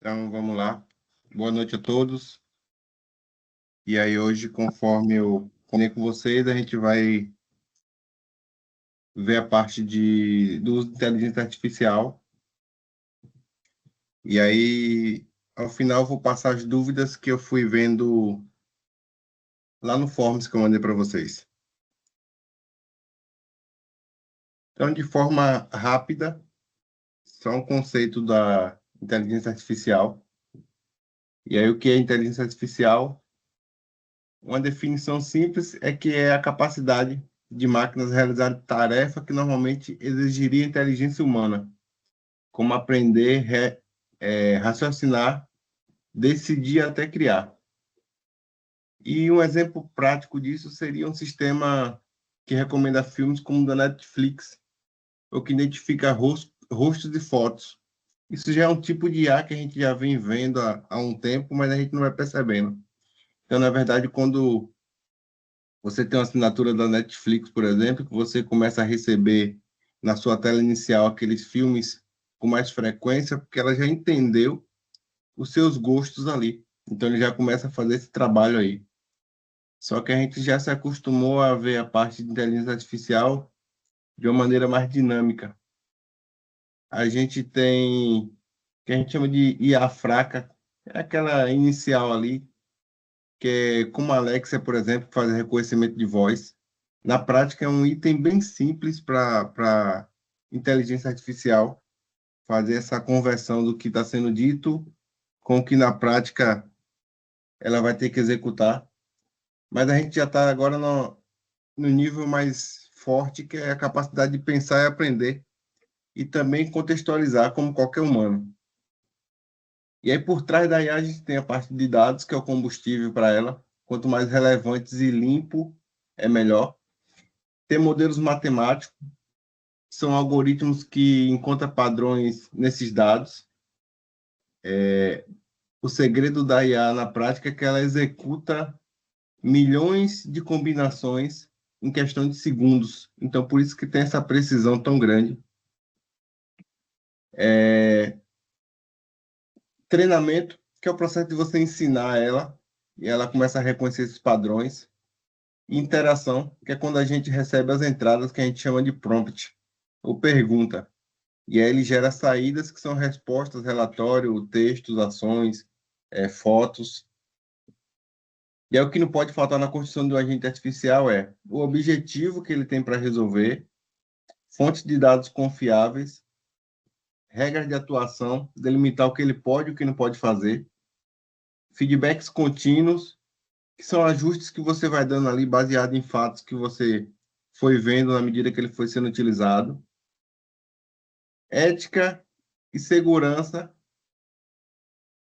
Então, vamos lá. Boa noite a todos. E aí, hoje, conforme eu combinei com vocês, a gente vai ver a parte do uso de inteligência artificial. E aí, ao final, eu vou passar as dúvidas que eu fui vendo lá no Forms que eu mandei para vocês. Então, de forma rápida, só um conceito da inteligência artificial. E aí, o que é inteligência artificial? Uma definição simples é que é a capacidade de máquinas realizar tarefa que normalmente exigiria inteligência humana, como aprender, raciocinar, decidir até criar. E um exemplo prático disso seria um sistema que recomenda filmes como o da Netflix, ou que identifica rostos e fotos. Isso já é um tipo de IA que a gente já vem vendo há um tempo, mas a gente não vai percebendo. Então, na verdade, quando você tem uma assinatura da Netflix, por exemplo, que você começa a receber na sua tela inicial aqueles filmes com mais frequência, porque ela já entendeu os seus gostos ali. Então ele já começa a fazer esse trabalho aí. Só que a gente já se acostumou a ver a parte de inteligência artificial de uma maneira mais dinâmica. A gente tem o que a gente chama de IA fraca, é aquela inicial ali, que é como a Alexa, por exemplo, que faz reconhecimento de voz. Na prática, é um item bem simples para inteligência artificial fazer essa conversão do que está sendo dito com o que na prática ela vai ter que executar. Mas a gente já está agora no nível mais forte, que é a capacidade de pensar e aprender, e também contextualizar como qualquer humano. E aí, por trás da IA, a gente tem a parte de dados, que é o combustível para ela. Quanto mais relevantes e limpo, é melhor. Tem modelos matemáticos, são algoritmos que encontram padrões nesses dados. O segredo da IA na prática é que ela executa milhões de combinações em questão de segundos. Então, por isso que tem essa precisão tão grande. Treinamento, que é o processo de você ensinar ela, e ela começa a reconhecer esses padrões. E interação, que é quando a gente recebe as entradas que a gente chama de prompt, ou pergunta. E aí ele gera saídas que são respostas, relatório, textos, ações, fotos. E aí o que não pode faltar na construção do agente artificial é o objetivo que ele tem para resolver, fontes de dados confiáveis, regras de atuação, delimitar o que ele pode e o que não pode fazer, feedbacks contínuos, que são ajustes que você vai dando ali baseado em fatos que você foi vendo na medida que ele foi sendo utilizado, ética e segurança,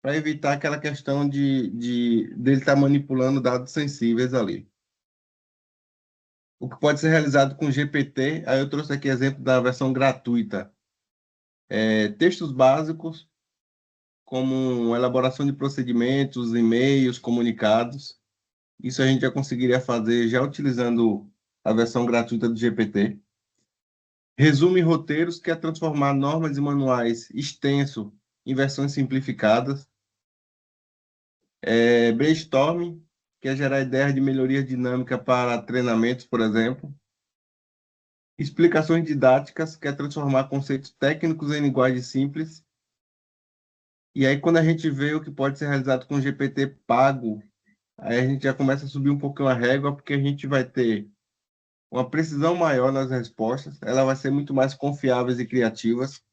para evitar aquela questão de dele estar manipulando dados sensíveis ali. O que pode ser realizado com GPT, aí eu trouxe aqui exemplo da versão gratuita. Textos básicos, como elaboração de procedimentos, e-mails, comunicados. Isso a gente já conseguiria fazer já utilizando a versão gratuita do GPT. Resume roteiros, que é transformar normas e manuais extenso em versões simplificadas. Brainstorming, que é gerar ideias de melhoria dinâmica para treinamentos, por exemplo. Explicações didáticas, que é transformar conceitos técnicos em linguagem simples. E aí, quando a gente vê o que pode ser realizado com GPT pago, aí a gente já começa a subir um pouquinho a régua, porque a gente vai ter uma precisão maior nas respostas, ela vai ser muito mais confiáveis e criativas.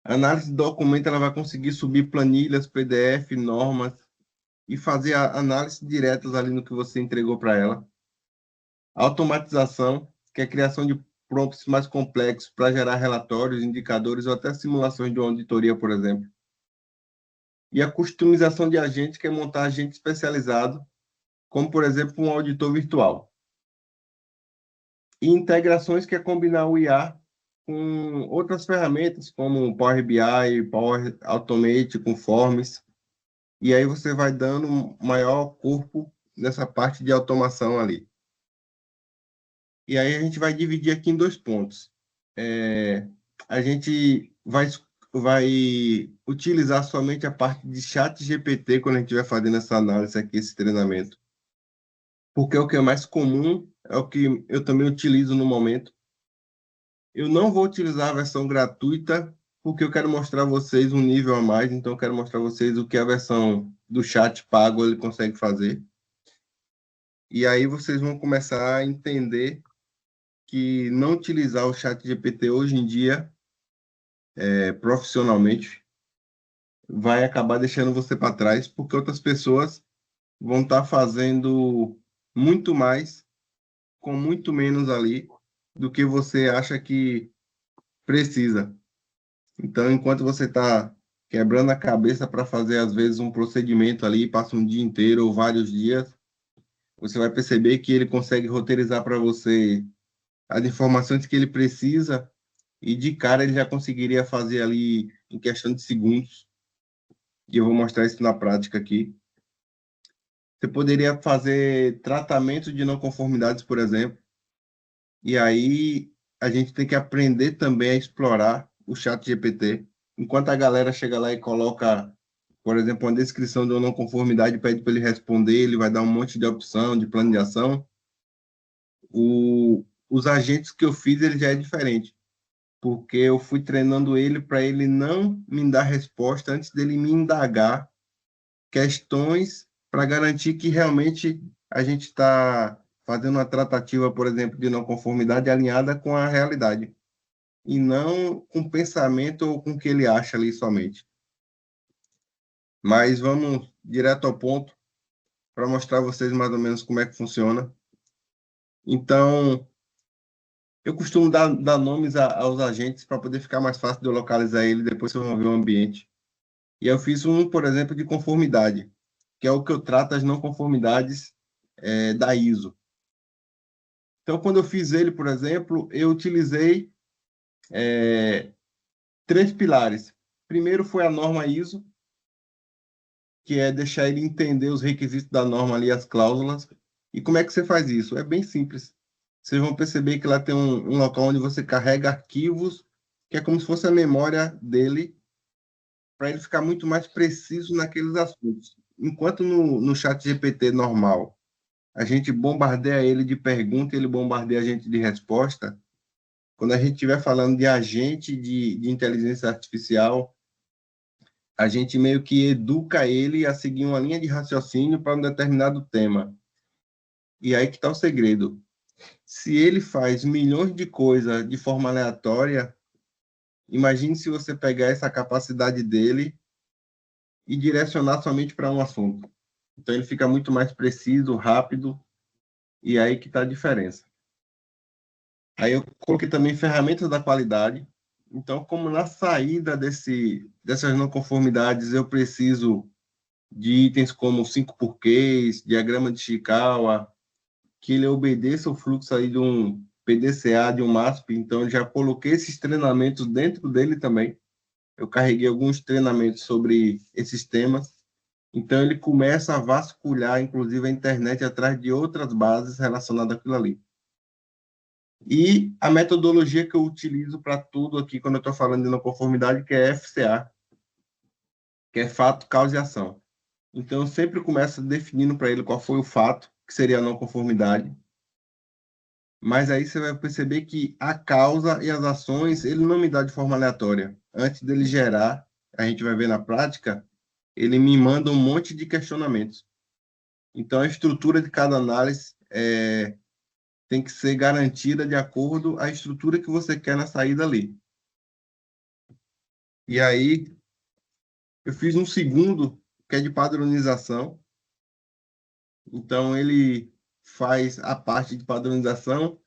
A análise de documento, ela vai conseguir subir planilhas, PDF, normas e fazer análise diretas ali no que você entregou para ela. Automatização, que é a criação de prompts mais complexos para gerar relatórios, indicadores ou até simulações de uma auditoria, por exemplo. E a customização de agentes, que é montar agente especializado, como, por exemplo, um auditor virtual. E integrações, que é combinar o IA com outras ferramentas, como Power BI, Power Automate, com Forms, e aí você vai dando um maior corpo nessa parte de automação ali. E aí a gente vai dividir aqui em dois pontos. A gente vai vai utilizar somente a parte de chat GPT quando a gente estiver fazendo essa análise aqui, esse treinamento. Porque é o que é mais comum, é o que eu também utilizo no momento. Eu não vou utilizar a versão gratuita, porque eu quero mostrar a vocês um nível a mais, então eu quero mostrar a vocês o que a versão do chat pago ele consegue fazer. E aí vocês vão começar a entender que não utilizar o chat GPT hoje em dia, profissionalmente, vai acabar deixando você para trás, porque outras pessoas vão estar fazendo muito mais com muito menos ali do que você acha que precisa. Então, enquanto você está quebrando a cabeça para fazer, às vezes, um procedimento ali, passa um dia inteiro ou vários dias, você vai perceber que ele consegue roteirizar para você as informações que ele precisa e, de cara, ele já conseguiria fazer ali em questão de segundos. E eu vou mostrar isso na prática aqui. Você poderia fazer tratamento de não conformidades, por exemplo, e aí a gente tem que aprender também a explorar o chat GPT. Enquanto a galera chega lá e coloca, por exemplo, uma descrição de uma não conformidade, pede para ele responder, ele vai dar um monte de opção, de plano de ação. Os agentes que eu fiz, ele já é diferente, porque eu fui treinando ele para ele não me dar resposta antes dele me indagar questões para garantir que realmente a gente está fazendo uma tratativa, por exemplo, de não conformidade alinhada com a realidade, e não com pensamento ou com o que ele acha ali somente. Mas vamos direto ao ponto para mostrar a vocês mais ou menos como é que funciona. Então, eu costumo dar nomes aos agentes para poder ficar mais fácil de eu localizar ele depois que eu vou ver o ambiente. E eu fiz um, por exemplo, de conformidade, que é o que eu trato as não conformidades da ISO. Então, quando eu fiz ele, por exemplo, eu utilizei três pilares. Primeiro foi a norma ISO, que é deixar ele entender os requisitos da norma ali, as cláusulas. E como é que você faz isso? É bem simples. Vocês vão perceber que lá tem um local onde você carrega arquivos, que é como se fosse a memória dele, para ele ficar muito mais preciso naqueles assuntos. Enquanto no chat GPT normal, a gente bombardeia ele de pergunta, ele bombardeia a gente de resposta. Quando a gente estiver falando de agente de inteligência artificial, a gente meio que educa ele a seguir uma linha de raciocínio para um determinado tema. E aí que está o segredo. Se ele faz milhões de coisas de forma aleatória, imagine se você pegar essa capacidade dele e direcionar somente para um assunto. Então ele fica muito mais preciso, rápido, e aí que está a diferença. Aí eu coloquei também ferramentas da qualidade. Então, como na saída dessas não conformidades eu preciso de itens como 5 porquês, diagrama de Chikawa, que ele obedeça o fluxo aí de um PDCA, de um MASP, então eu já coloquei esses treinamentos dentro dele também. Eu carreguei alguns treinamentos sobre esses temas. Então ele começa a vasculhar, inclusive, a internet atrás de outras bases relacionadas àquilo ali. E a metodologia que eu utilizo para tudo aqui, quando eu estou falando de não conformidade, que é FCA, que é fato, causa e ação. Então, eu sempre começo definindo para ele qual foi o fato, que seria a não conformidade. Mas aí você vai perceber que a causa e as ações, ele não me dá de forma aleatória. Antes dele gerar, a gente vai ver na prática, ele me manda um monte de questionamentos. Então, a estrutura de cada análise tem que ser garantida de acordo com a estrutura que você quer na saída ali. E aí, eu fiz um segundo, que é de padronização. Então, ele faz a parte de padronização,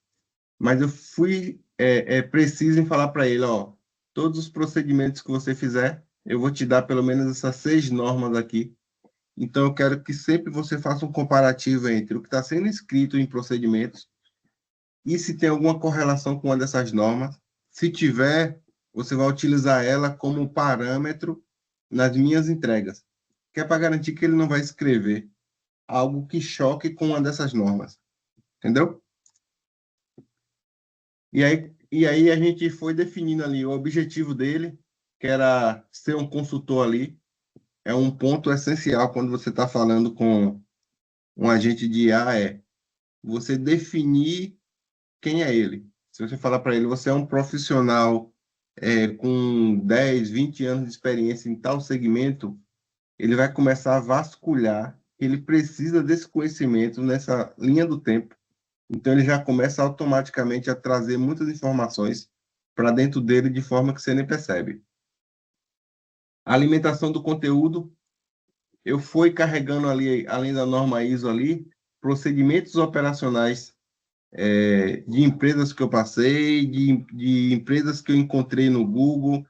mas eu fui preciso em falar para ele, ó, todos os procedimentos que você fizer, eu vou te dar pelo menos essas 6 normas aqui. Então, eu quero que sempre você faça um comparativo entre o que está sendo escrito em procedimentos e se tem alguma correlação com uma dessas normas. Se tiver, você vai utilizar ela como parâmetro nas minhas entregas, que é para garantir que ele não vai escrever algo que choque com uma dessas normas, entendeu? E aí a gente foi definindo ali o objetivo dele, que era ser um consultor ali. É um ponto essencial quando você está falando com um agente de IA, é você definir quem é ele. Se você falar para ele, você é um profissional com 10, 20 anos de experiência em tal segmento, ele vai começar a vasculhar, ele precisa desse conhecimento nessa linha do tempo. Então, ele já começa automaticamente a trazer muitas informações para dentro dele de forma que você nem percebe. A alimentação do conteúdo, eu fui carregando ali, além da norma ISO ali, procedimentos operacionais de empresas que eu passei, de empresas que eu encontrei no Google.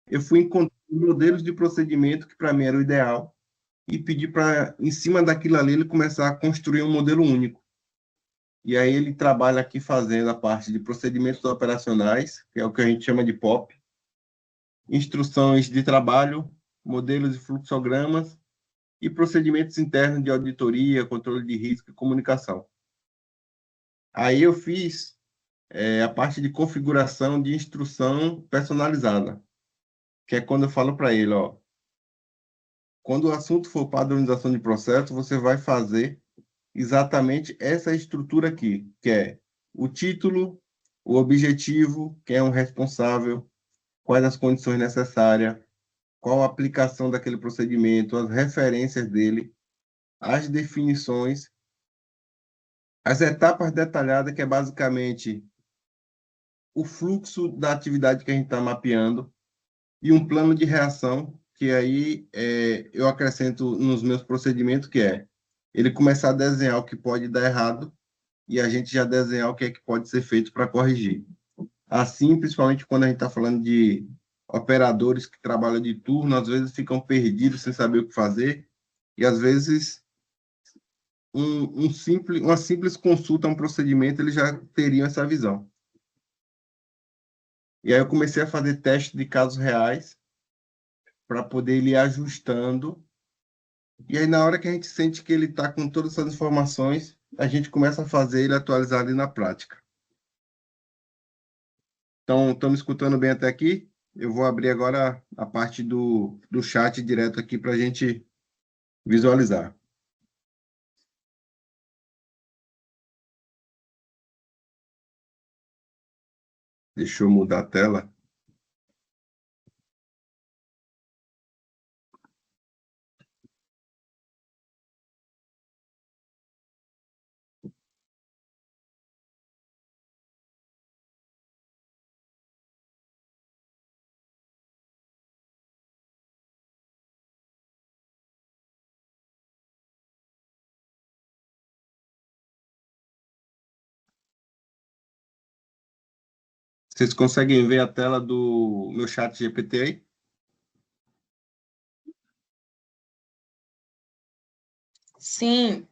Eu fui encontrando modelos de procedimento que para mim era o ideal e pedi para, em cima daquilo ali, ele começar a construir um modelo único. E aí ele trabalha aqui fazendo a parte de procedimentos operacionais, que é o que a gente chama de POP, instruções de trabalho, modelos de fluxogramas e procedimentos internos de auditoria, controle de risco e comunicação. Aí eu fiz a parte de configuração de instrução personalizada, que é quando eu falo para ele, ó, quando o assunto for padronização de processo, você vai fazer exatamente essa estrutura aqui, que é o título, o objetivo, quem é o responsável, quais as condições necessárias, qual a aplicação daquele procedimento, as referências dele, as definições, as etapas detalhadas, que é basicamente o fluxo da atividade que a gente está mapeando, e um plano de reação, que aí eu acrescento nos meus procedimentos, que é ele começar a desenhar o que pode dar errado e a gente já desenhar o que é que pode ser feito para corrigir. Assim, principalmente quando a gente está falando de operadores que trabalham de turno, às vezes ficam perdidos sem saber o que fazer, e às vezes uma simples consulta a um procedimento, eles já teriam essa visão. E aí eu comecei a fazer testes de casos reais para poder ir ajustando. E aí, na hora que a gente sente que ele está com todas essas informações, a gente começa a fazer ele atualizar ali na prática. Então, estão me escutando bem até aqui? Eu vou abrir agora a parte do chat direto aqui para a gente visualizar. Deixa eu mudar a tela. Vocês conseguem ver a tela do meu chat GPT aí? Sim.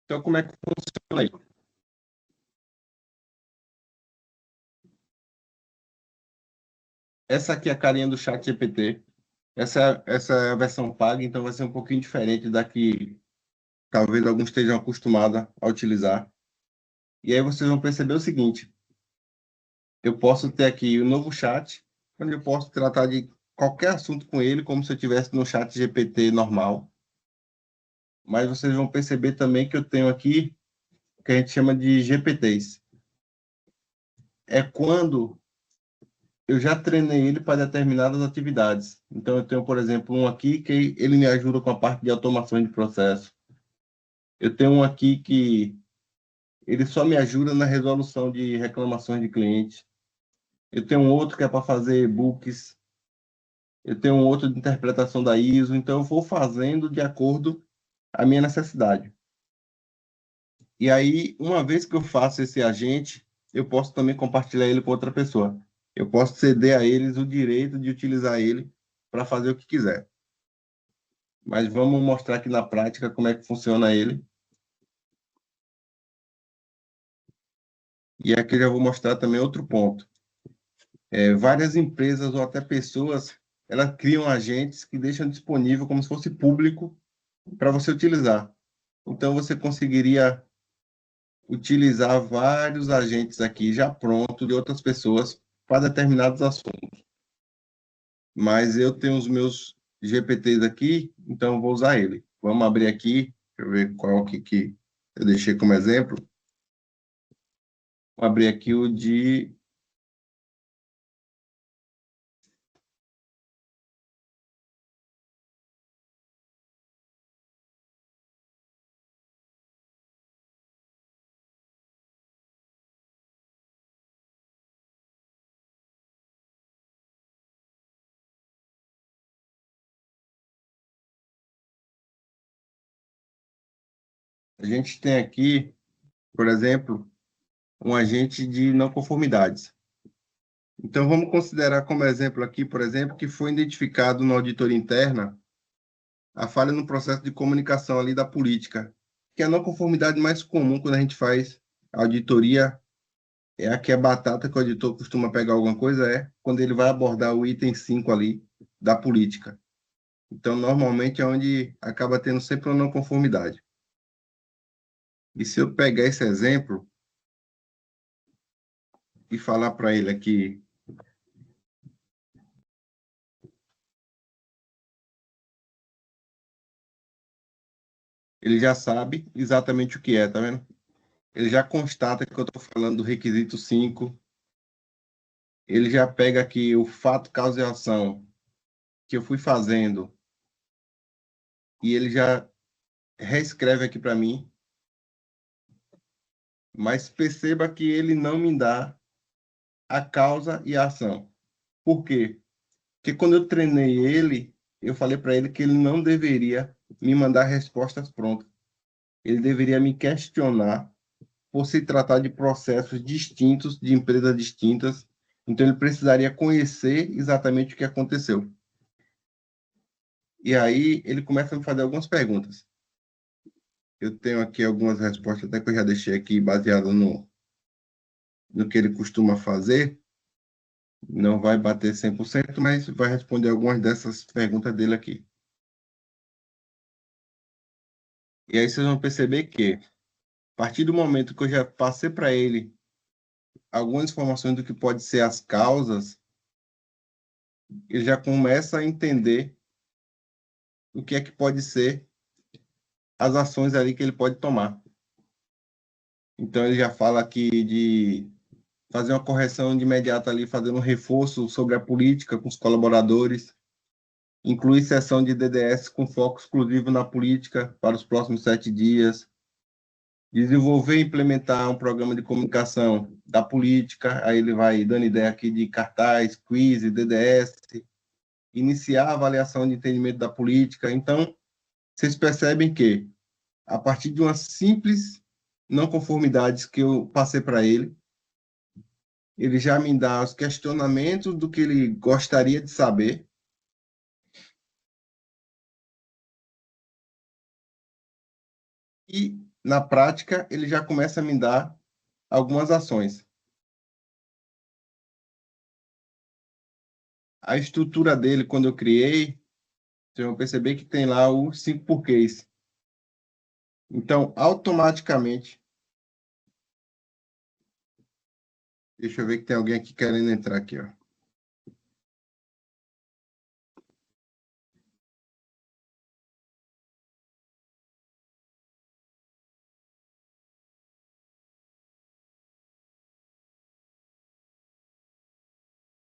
Então, como é que funciona aí? Essa aqui é a carinha do chat GPT. Essa é a versão paga, então vai ser um pouquinho diferente da que talvez alguns estejam acostumados a utilizar. E aí vocês vão perceber o seguinte: eu posso ter aqui o novo chat, onde eu posso tratar de qualquer assunto com ele, como se eu estivesse no chat GPT normal. Mas vocês vão perceber também que eu tenho aqui o que a gente chama de GPTs. É quando eu já treinei ele para determinadas atividades. Então, eu tenho, por exemplo, um aqui que ele me ajuda com a parte de automação de processo. Eu tenho um aqui que ele só me ajuda na resolução de reclamações de clientes. Eu tenho um outro que é para fazer e-books. Eu tenho um outro de interpretação da ISO. Então, eu vou fazendo de acordo com a minha necessidade. E aí, uma vez que eu faço esse agente, eu posso também compartilhar ele com outra pessoa. Eu posso ceder a eles o direito de utilizar ele para fazer o que quiser. Mas vamos mostrar aqui na prática como é que funciona ele. E aqui eu já vou mostrar também outro ponto. Várias empresas ou até pessoas, elas criam agentes que deixam disponível como se fosse público para você utilizar. Então, você conseguiria utilizar vários agentes aqui já prontos de outras pessoas para determinados assuntos. Mas eu tenho os meus GPTs aqui, então eu vou usar ele. Vamos abrir aqui, deixa eu ver qual que eu deixei como exemplo. Vou abrir aqui o de... A gente tem aqui, por exemplo, um agente de não conformidades. Então, vamos considerar como exemplo aqui, por exemplo, que foi identificado na auditoria interna a falha no processo de comunicação ali da política, que é a não conformidade mais comum quando a gente faz auditoria, é a que é batata que o auditor costuma pegar alguma coisa, é quando ele vai abordar o item 5 ali da política. Então, normalmente é onde acaba tendo sempre uma não conformidade. E se eu pegar esse exemplo e falar para ele aqui, ele já sabe exatamente o que é, tá vendo? Ele já constata que eu estou falando do requisito 5. Ele já pega aqui o fato, causa e ação que eu fui fazendo e ele já reescreve aqui para mim, mas perceba que ele não me dá a causa e a ação. Por quê? Porque quando eu treinei ele, eu falei para ele que ele não deveria me mandar respostas prontas. Ele deveria me questionar por se tratar de processos distintos, de empresas distintas. Então, ele precisaria conhecer exatamente o que aconteceu. E aí, ele começa a me fazer algumas perguntas. Eu tenho aqui algumas respostas, até que eu já deixei aqui, baseado no que ele costuma fazer. Não vai bater 100%, mas vai responder algumas dessas perguntas dele aqui. E aí vocês vão perceber que, a partir do momento que eu já passei para ele algumas informações do que pode ser as causas, ele já começa a entender o que é que pode ser as ações ali que ele pode tomar. Então, ele já fala aqui de fazer uma correção de imediato ali, fazendo um reforço sobre a política com os colaboradores, incluir sessão de DDS com foco exclusivo na política para os próximos 7 dias, desenvolver e implementar um programa de comunicação da política, aí ele vai dando ideia aqui de cartaz, quiz, DDS, iniciar a avaliação de entendimento da política. Então, vocês percebem que, a partir de uma simples não conformidades que eu passei para ele já me dá os questionamentos do que ele gostaria de saber. E, na prática, ele já começa a me dar algumas ações. A estrutura dele, quando eu criei, vocês vão perceber que tem lá os 5 porquês. Então, automaticamente, deixa eu ver que tem alguém aqui querendo entrar aqui, ó.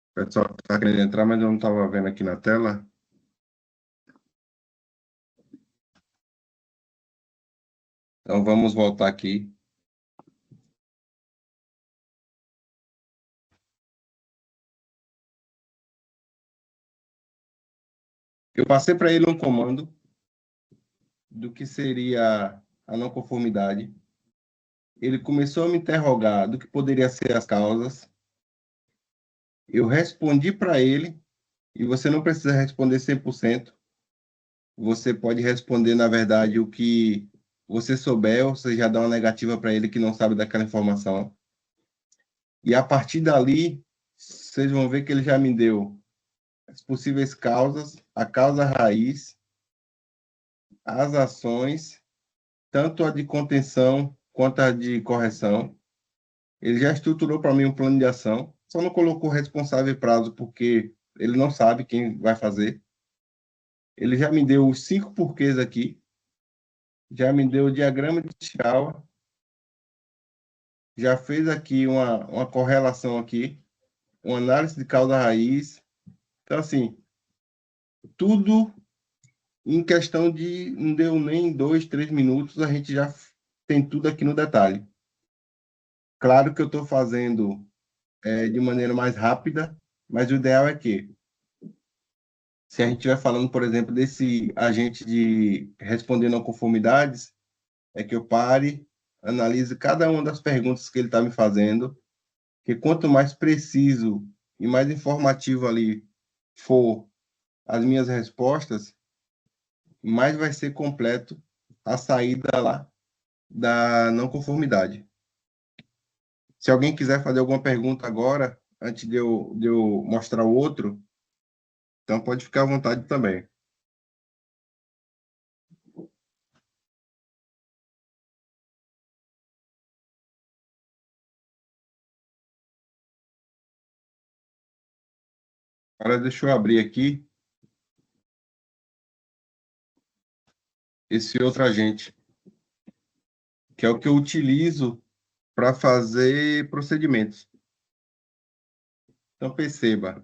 O pessoal está querendo entrar, mas eu não estava vendo aqui na tela. Então, vamos voltar aqui. Eu passei para ele um comando do que seria a não conformidade. Ele começou a me interrogar do que poderia ser as causas. Eu respondi para ele, e você não precisa responder 100%. Você pode responder, na verdade, o que você souber, ou você já dá uma negativa para ele que não sabe daquela informação. E a partir dali, vocês vão ver que ele já me deu as possíveis causas, a causa raiz, as ações, tanto a de contenção quanto a de correção. Ele já estruturou para mim um plano de ação, só não colocou responsável e prazo porque ele não sabe quem vai fazer. Ele já me deu os 5 porquês aqui, já me deu o diagrama de Chihuahua, já fez aqui uma correlação aqui, uma análise de causa raiz. Então, assim, tudo em questão de, não deu nem 2, 3 minutos, a gente já tem tudo aqui no detalhe. Claro que eu estou fazendo de maneira mais rápida, mas o ideal é que, se a gente estiver falando, por exemplo, desse agente de responder não conformidades, é que eu pare, analise cada uma das perguntas que ele está me fazendo, que quanto mais preciso e mais informativo ali for as minhas respostas, mais vai ser completo a saída lá da não conformidade. Se alguém quiser fazer alguma pergunta agora, antes de eu mostrar o outro, então pode ficar à vontade também. Agora deixa eu abrir aqui esse outro agente, que é o que eu utilizo para fazer procedimentos. Então, perceba,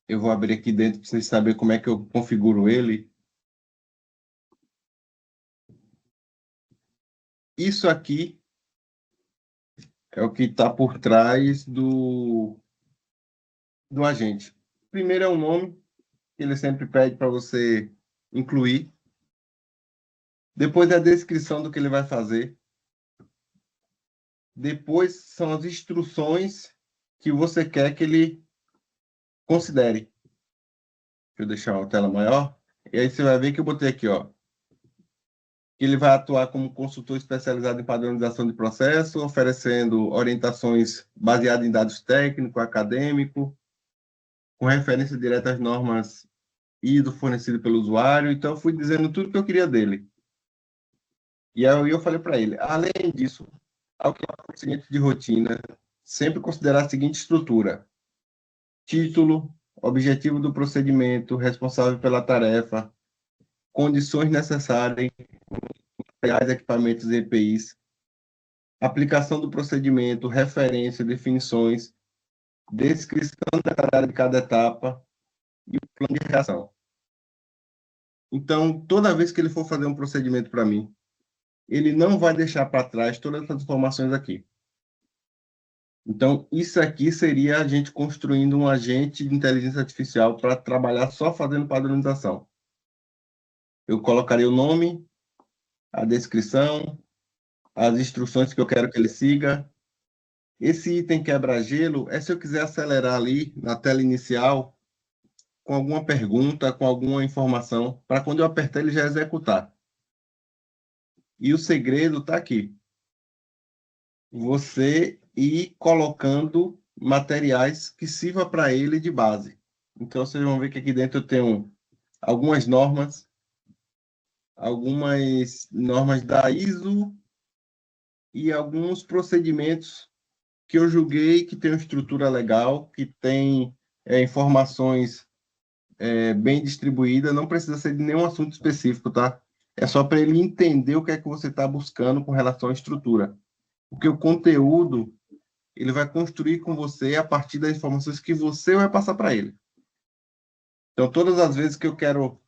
eu vou abrir aqui dentro para vocês saberem como é que eu configuro ele. Isso aqui é o que está por trás do agente. Primeiro é o nome, que ele sempre pede para você incluir. Depois é a descrição do que ele vai fazer. Depois são as instruções que você quer que ele considere. Deixa eu deixar a tela maior. E aí você vai ver que eu botei aqui, ó, que ele vai atuar como consultor especializado em padronização de processo, oferecendo orientações baseadas em dados técnicos, acadêmicos, com referência direta às normas ISO fornecidas pelo usuário. Então, eu fui dizendo tudo que eu queria dele. E aí eu falei para ele, além disso, ao que é o procedimento de rotina, sempre considerar a seguinte estrutura: título, objetivo do procedimento, responsável pela tarefa, condições necessárias, materiais, equipamentos e EPIs, aplicação do procedimento, referência, definições, descrição detalhada de cada etapa e o plano de reação. Então, toda vez que ele for fazer um procedimento para mim, ele não vai deixar para trás todas essas informações aqui. Então, isso aqui seria a gente construindo um agente de inteligência artificial para trabalhar só fazendo padronização. Eu colocaria o nome, a descrição, as instruções que eu quero que ele siga. Esse item quebra-gelo é se eu quiser acelerar ali na tela inicial com alguma pergunta, com alguma informação, para quando eu apertar ele já executar. E o segredo está aqui. Você ir colocando materiais que sirva para ele de base. Então, vocês vão ver que aqui dentro eu tenho algumas normas da ISO e alguns procedimentos que eu julguei que tem uma estrutura legal, que tem informações bem distribuídas, não precisa ser de nenhum assunto específico, tá? É só para ele entender o que é que você está buscando com relação à estrutura. Porque o conteúdo ele vai construir com você a partir das informações que você vai passar para ele. Então, todas as vezes que eu quero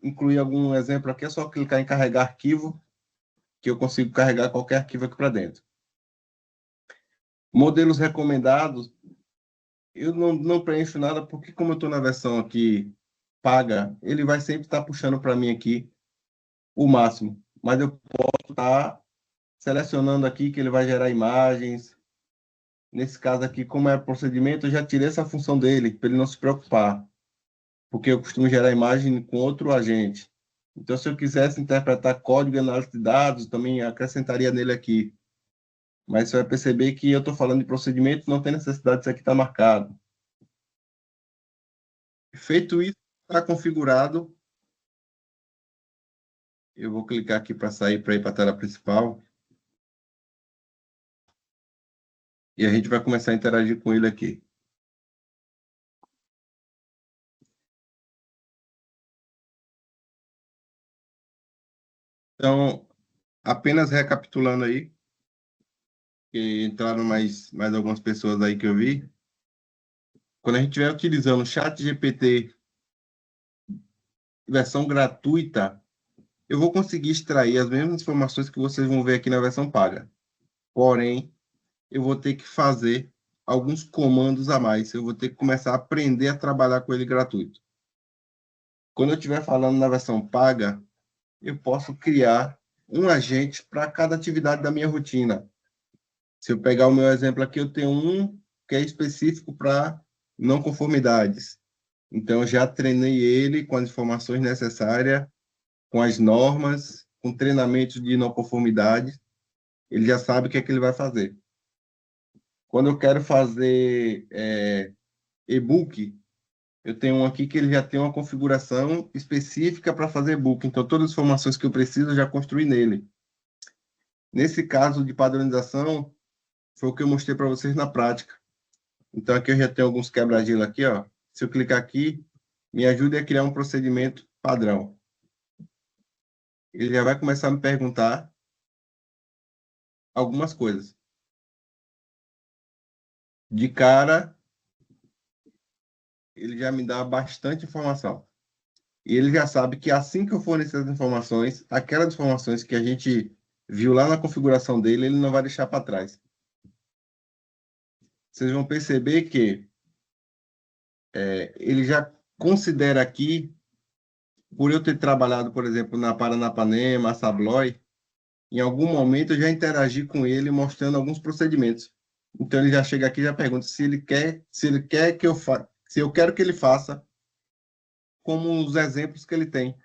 incluir algum exemplo aqui, é só clicar em carregar arquivo, que eu consigo carregar qualquer arquivo aqui para dentro. Modelos recomendados, eu não preencho nada, porque como eu estou na versão aqui paga, ele vai sempre estar puxando para mim aqui o máximo. Mas eu posso estar selecionando aqui que ele vai gerar imagens. Nesse caso aqui, como é procedimento, eu já tirei essa função dele, para ele não se preocupar, porque eu costumo gerar imagem com outro agente. Então, se eu quisesse interpretar código e análise de dados, também acrescentaria nele aqui. Mas você vai perceber que eu estou falando de procedimento, não tem necessidade disso aqui estar marcado. Feito isso, está configurado Eu vou clicar aqui para sair, para ir para a tela principal. E a gente vai começar a interagir com ele aqui. Então, apenas recapitulando aí, que entraram mais algumas pessoas aí que eu vi. Quando a gente estiver utilizando o Chat GPT versão gratuita, eu vou conseguir extrair as mesmas informações que vocês vão ver aqui na versão paga. Porém, eu vou ter que fazer alguns comandos a mais. Eu vou ter que começar a aprender a trabalhar com ele gratuito. Quando eu estiver falando na versão paga, eu posso criar um agente para cada atividade da minha rotina. Se eu pegar o meu exemplo aqui, eu tenho um que é específico para não conformidades. Então, eu já treinei ele com as informações necessárias, com as normas, com treinamento de não conformidade. Ele já sabe o que é que ele vai fazer. Quando eu quero fazer e-book, eu tenho um aqui que ele já tem uma configuração específica para fazer e-book. Então, todas as informações que eu preciso, eu já construí nele. Nesse caso de padronização, foi o que eu mostrei para vocês na prática. Então, aqui eu já tenho alguns quebra-gelo aqui, ó. Se eu clicar aqui, me ajude a criar um procedimento padrão. Ele já vai começar a me perguntar algumas coisas. De cara, ele já me dá bastante informação. E ele já sabe que assim que eu fornecer as informações, aquelas informações que a gente viu lá na configuração dele, ele não vai deixar para trás. Vocês vão perceber que ele já considera aqui, por eu ter trabalhado, por exemplo, na Paranapanema, Sablói, em algum momento eu já interagi com ele mostrando alguns procedimentos. Então ele já chega aqui e já pergunta se ele quer que eu se eu quero que ele faça como os exemplos que ele tem,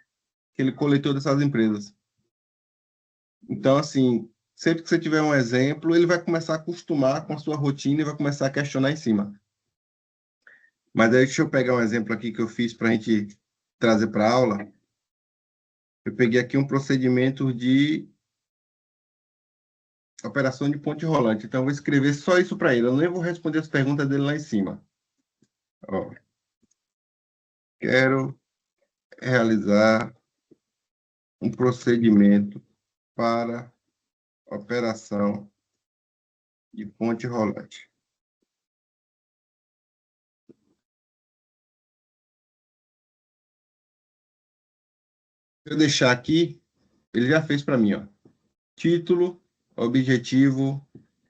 que ele coletou dessas empresas. Então, assim, sempre que você tiver um exemplo, ele vai começar a acostumar com a sua rotina e vai começar a questionar em cima. Mas aí, deixa eu pegar um exemplo aqui que eu fiz para a gente trazer para a aula. Eu peguei aqui um procedimento de operação de ponte rolante. Então, eu vou escrever só isso para ele. Eu nem vou responder as perguntas dele lá em cima. Ó, quero realizar um procedimento para operação de ponte rolante. Se eu deixar aqui, ele já fez para mim, ó. Título, objetivo,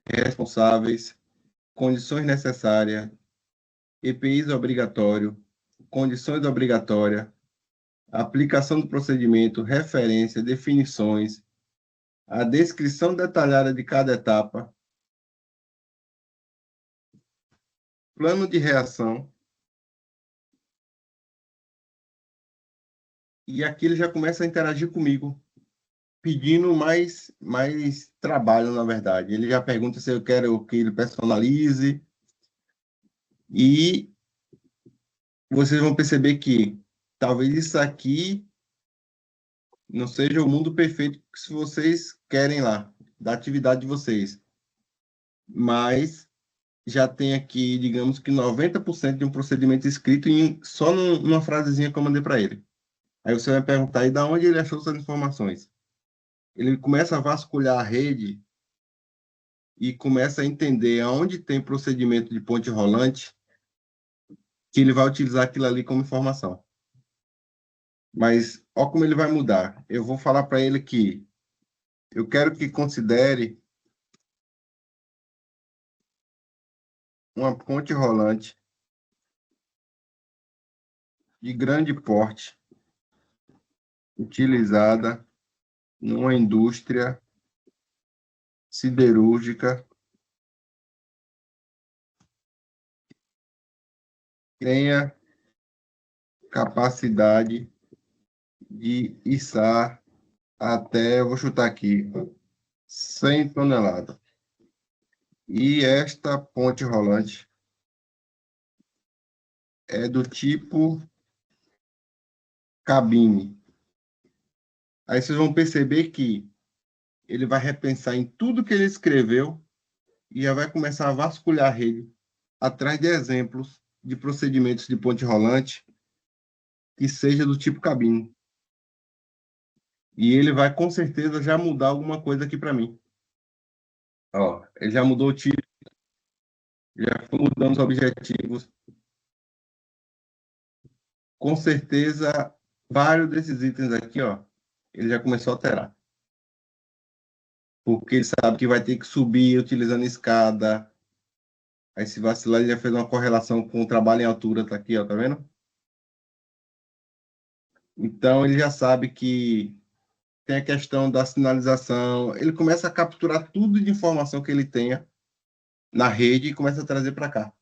responsáveis, condições necessárias, EPIs obrigatório, condições obrigatórias, aplicação do procedimento, referência, definições, a descrição detalhada de cada etapa, plano de reação, e aqui ele já começa a interagir comigo, pedindo mais trabalho, na verdade. Ele já pergunta se eu quero que ele personalize, e vocês vão perceber que talvez isso aqui não seja o mundo perfeito que vocês querem lá, da atividade de vocês. Mas já tem aqui, digamos que 90% de um procedimento escrito só numa frasezinha que eu mandei para ele. Aí você vai perguntar, e da onde ele achou essas informações? Ele começa a vasculhar a rede e começa a entender aonde tem procedimento de ponte rolante, que ele vai utilizar aquilo ali como informação. Mas, ó como ele vai mudar. Eu vou falar para ele que eu quero que considere uma ponte rolante de grande porte, utilizada numa indústria siderúrgica, tenha capacidade de içar até, eu vou chutar aqui, 100 toneladas. E esta ponte rolante é do tipo cabine. Aí vocês vão perceber que ele vai repensar em tudo que ele escreveu e já vai começar a vasculhar a rede atrás de exemplos de procedimentos de ponte rolante que seja do tipo cabine. E ele vai, com certeza, já mudar alguma coisa aqui para mim. Ó, ele já mudou o tipo, já foi mudando os objetivos. Com certeza, vários desses itens aqui, ó, ele já começou a alterar. Porque ele sabe que vai ter que subir utilizando escada. Aí, se vacilar, ele já fez uma correlação com o trabalho em altura, tá aqui, ó, tá vendo? Então, ele já sabe que tem a questão da sinalização. Ele começa a capturar tudo de informação que ele tenha na rede e começa a trazer para cá.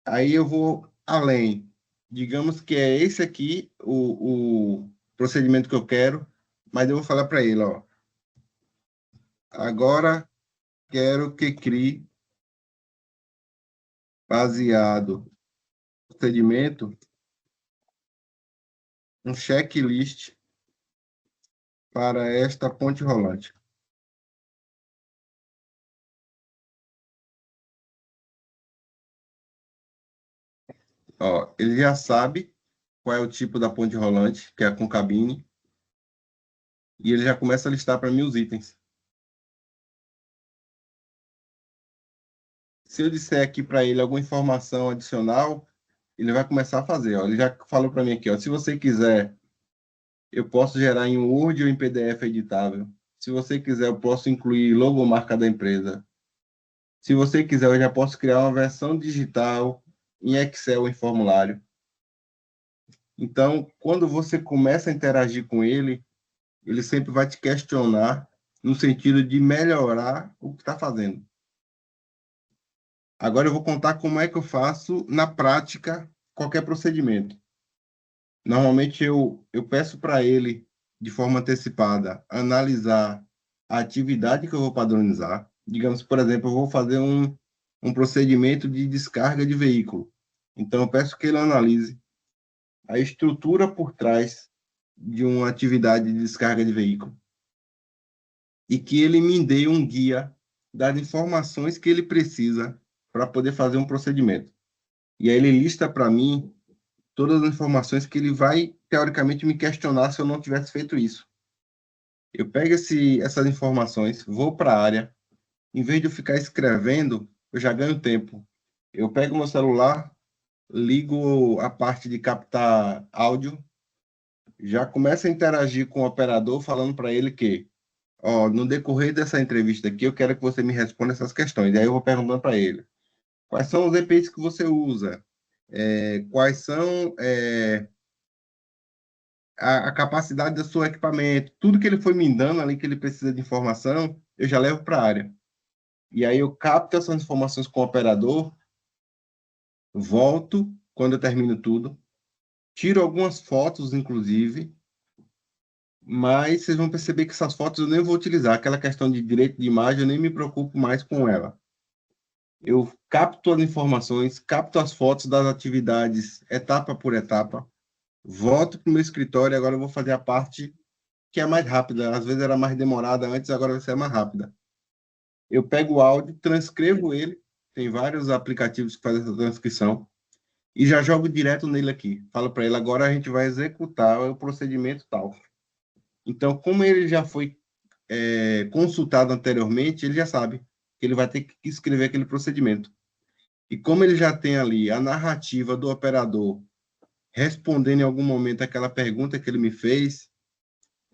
Aí eu vou além. Digamos que é esse aqui o procedimento que eu quero, mas eu vou falar para ele, ó. Agora quero que crie, baseado no procedimento, um checklist para esta ponte rolante. Ó, ele já sabe qual é o tipo da ponte rolante, que é com cabine, e ele já começa a listar para mim os itens. Se eu disser aqui para ele alguma informação adicional, ele vai começar a fazer. Ó. Ele já falou para mim aqui, ó, se você quiser, eu posso gerar em Word ou em PDF editável. Se você quiser, eu posso incluir logomarca da empresa. Se você quiser, eu já posso criar uma versão digital em Excel ou em formulário. Então, quando você começa a interagir com ele sempre vai te questionar no sentido de melhorar o que está fazendo. Agora eu vou contar como é que eu faço na prática qualquer procedimento. Normalmente eu peço para ele, de forma antecipada, analisar a atividade que eu vou padronizar. Digamos, por exemplo, eu vou fazer um procedimento de descarga de veículo. Então, eu peço que ele analise a estrutura por trás de uma atividade de descarga de veículo e que ele me dê um guia das informações que ele precisa para poder fazer um procedimento. E aí ele lista para mim todas as informações que ele vai, teoricamente, me questionar se eu não tivesse feito isso. Eu pego essas informações, vou para a área, em vez de eu ficar escrevendo, eu já ganho tempo. Eu pego meu celular, ligo a parte de captar áudio, já começo a interagir com o operador, falando para ele que, ó, no decorrer dessa entrevista aqui, eu quero que você me responda essas questões. E aí eu vou perguntando para ele, quais são os EPIs que você usa? Quais são a capacidade do seu equipamento, tudo que ele foi me dando ali que ele precisa de informação, eu já levo para a área. E aí eu capto essas informações com o operador, volto quando eu termino tudo, tiro algumas fotos, inclusive, mas vocês vão perceber que essas fotos eu nem vou utilizar. Aquela questão de direito de imagem, eu nem me preocupo mais com ela. Eu capto as informações, capto as fotos das atividades etapa por etapa, volto para o meu escritório e agora eu vou fazer a parte que é mais rápida. Às vezes era mais demorada antes, agora vai ser mais rápida. Eu pego o áudio, transcrevo ele, tem vários aplicativos que fazem essa transcrição, e já jogo direto nele aqui. Falo para ele, agora a gente vai executar o procedimento tal. Então, como ele já foi consultado anteriormente, ele já sabe que ele vai ter que escrever aquele procedimento. E como ele já tem ali a narrativa do operador respondendo em algum momento aquela pergunta que ele me fez,